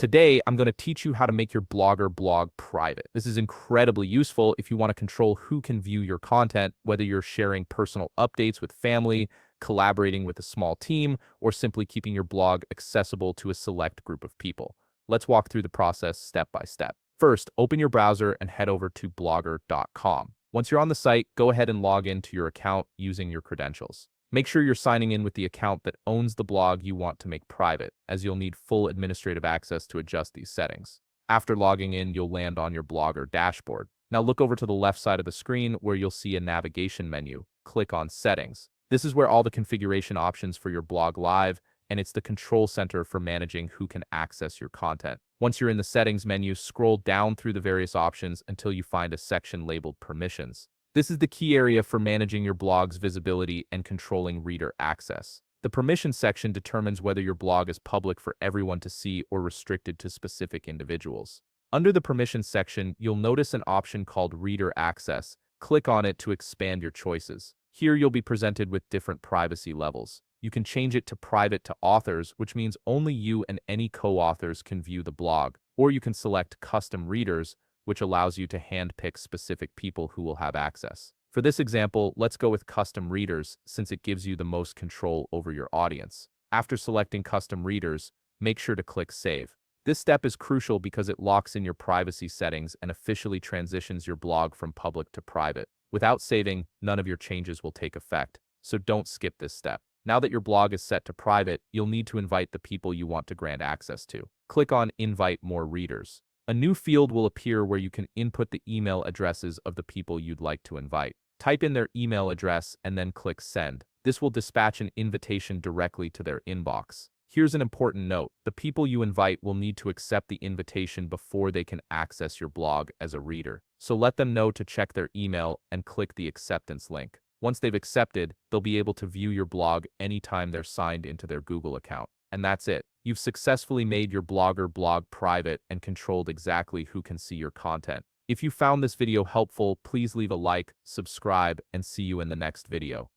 Today, I'm going to teach you how to make your Blogger blog private. This is incredibly useful if you want to control who can view your content, whether you're sharing personal updates with family, collaborating with a small team, or simply keeping your blog accessible to a select group of people. Let's walk through the process step by step. First, open your browser and head over to blogger.com. Once you're on the site, go ahead and log into your account using your credentials. Make sure you're signing in with the account that owns the blog you want to make private, as you'll need full administrative access to adjust these settings. After logging in, you'll land on your Blogger dashboard. Now look over to the left side of the screen where you'll see a navigation menu. Click on Settings. This is where all the configuration options for your blog live, and it's the control center for managing who can access your content. Once you're in the Settings menu, scroll down through the various options until you find a section labeled Permissions. This is the key area for managing your blog's visibility and controlling reader access. The permissions section determines whether your blog is public for everyone to see or restricted to specific individuals. Under the permissions section, you'll notice an option called Reader Access. Click on it to expand your choices. Here you'll be presented with different privacy levels. You can change it to private to authors, which means only you and any co-authors can view the blog, or you can select custom readers, which allows you to handpick specific people who will have access. For this example, let's go with custom readers since it gives you the most control over your audience. After selecting custom readers, make sure to click Save. This step is crucial because it locks in your privacy settings and officially transitions your blog from public to private. Without saving, none of your changes will take effect, so don't skip this step. Now that your blog is set to private, you'll need to invite the people you want to grant access to. Click on Invite More Readers. A new field will appear where you can input the email addresses of the people you'd like to invite. Type in their email address and then click Send. This will dispatch an invitation directly to their inbox. Here's an important note. The people you invite will need to accept the invitation before they can access your blog as a reader. So let them know to check their email and click the acceptance link. Once they've accepted, they'll be able to view your blog anytime they're signed into their Google account. And that's it. You've successfully made your Blogger blog private and controlled exactly who can see your content. If you found this video helpful, please leave a like, subscribe, and see you in the next video.